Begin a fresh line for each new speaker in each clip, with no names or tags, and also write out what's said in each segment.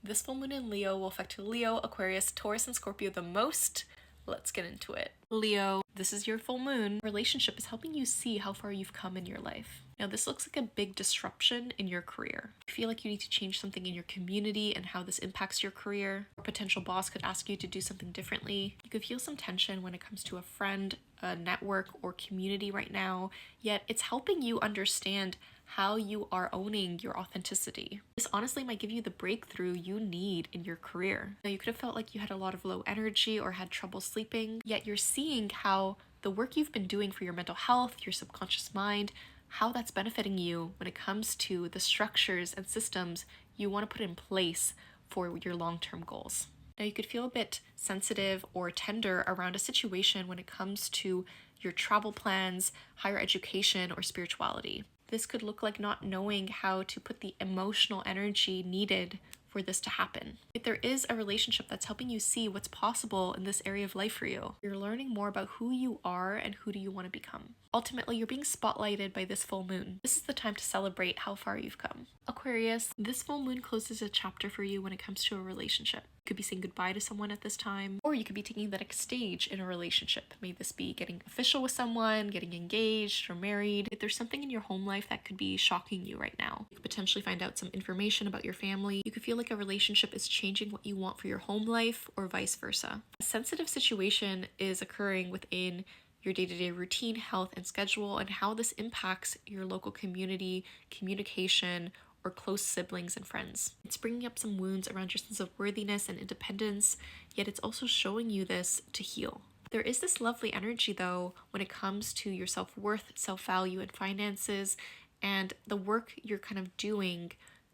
This full moon in Leo will affect Leo, Aquarius, Taurus, and Scorpio the most. Let's get into it. Leo, this is your full moon. Relationship is helping you see how far you've come in your life. Now, this looks like a big disruption in your career. You feel like you need to change something in your community and how this impacts your career. A potential boss could ask you to do something differently. You could feel some tension when it comes to a friend, a network, or community right now, yet it's helping you understand how you are owning your authenticity. This honestly might give you the breakthrough you need in your career. Now, you could have felt like you had a lot of low energy or had trouble sleeping, yet you're seeing how the work you've been doing for your mental health, your subconscious mind, how that's benefiting you when it comes to the structures and systems you want to put in place for your long-term goals. Now, you could feel a bit sensitive or tender around a situation when it comes to your travel plans, higher education, or spirituality. This could look like not knowing how to put the emotional energy needed for this to happen. If there is a relationship that's helping you see what's possible in this area of life for you, you're learning more about who you are and who do you want to become. Ultimately, you're being spotlighted by this full moon. This is the time to celebrate how far you've come. Aquarius, this full moon closes a chapter for you when it comes to a relationship. You could be saying goodbye to someone at this time, or you could be taking the next stage in a relationship. May this be getting official with someone, getting engaged or married. If there's something in your home life that could be shocking you right now, you could potentially find out some information about your family. You could feel like a relationship is changing what you want for your home life or vice versa. A sensitive situation is occurring within your day-to-day routine, health, and schedule, and how this impacts your local community, communication, or close siblings and friends. It's bringing up some wounds around your sense of worthiness and independence, yet it's also showing you this to heal. There is this lovely energy, though, when it comes to your self-worth, self-value, and finances, and the work you're kind of doing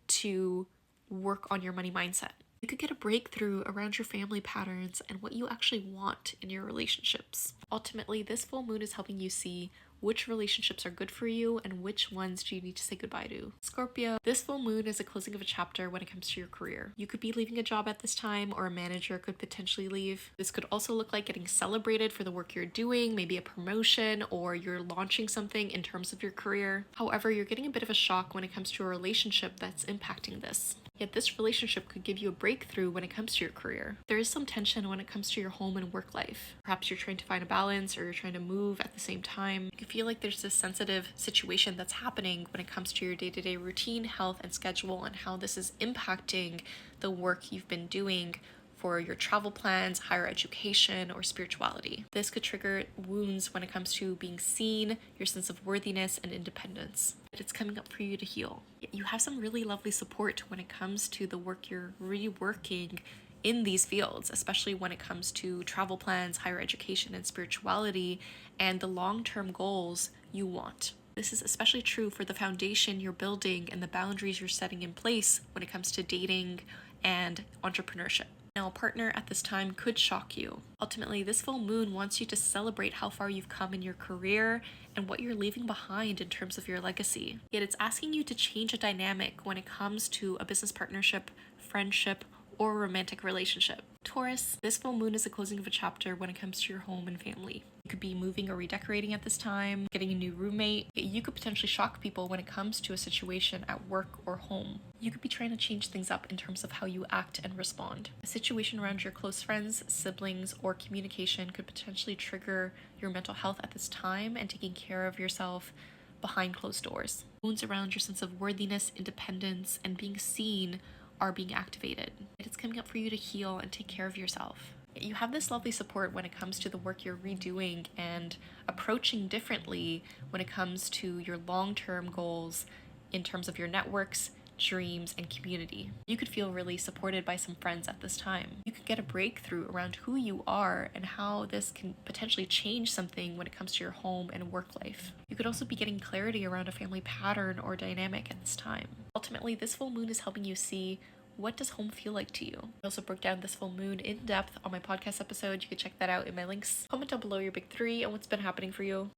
to work on your money mindset. You could get a breakthrough around your family patterns and what you actually want in your relationships. Ultimately, this full moon is helping you see which relationships are good for you and which ones do you need to say goodbye to. Scorpio, this full moon is a closing of a chapter when it comes to your career. You could be leaving a job at this time, or a manager could potentially leave. This could also look like getting celebrated for the work you're doing, maybe a promotion, or you're launching something in terms of your career. However, you're getting a bit of a shock when it comes to a relationship that's impacting this. Yet this relationship could give you a breakthrough when it comes to your career. There is some tension when it comes to your home and work life. Perhaps you're trying to find a balance, or you're trying to move at the same time. You can feel like there's this sensitive situation that's happening when it comes to your day-to-day routine, health, and schedule, and how this is impacting the work you've been doing for your travel plans, higher education, or spirituality. This could trigger wounds when it comes to being seen, your sense of worthiness, and independence. It's coming up for you to heal. You have some really lovely support when it comes to the work you're reworking in these fields, especially when it comes to travel plans, higher education, and spirituality, and the long-term goals you want. This is especially true for the foundation you're building and the boundaries you're setting in place when it comes to dating and entrepreneurship. Now, a partner at this time could shock you. Ultimately, this full moon wants you to celebrate how far you've come in your career and what you're leaving behind in terms of your legacy. Yet it's asking you to change a dynamic when it comes to a business partnership, friendship, or a romantic relationship. Taurus, this full moon is the closing of a chapter when it comes to your home and family. You could be moving or redecorating at this time, getting a new roommate. You could potentially shock people when it comes to a situation at work or home. You could be trying to change things up in terms of how you act and respond. A situation around your close friends, siblings, or communication could potentially trigger your mental health at this time and taking care of yourself behind closed doors. Wounds around your sense of worthiness, independence, and being seen are being activated. It's coming up for you to heal and take care of yourself. You have this lovely support when it comes to the work you're redoing and approaching differently when it comes to your long-term goals in terms of your networks, dreams, and community. You could feel really supported by some friends at this time. You could get a breakthrough around who you are and how this can potentially change something when it comes to your home and work life. You could also be getting clarity around a family pattern or dynamic at this time. Ultimately, this full moon is helping you see, what does home feel like to you? I also broke down this full moon in depth on my podcast episode. You can check that out in my links. Comment down below your big three and what's been happening for you.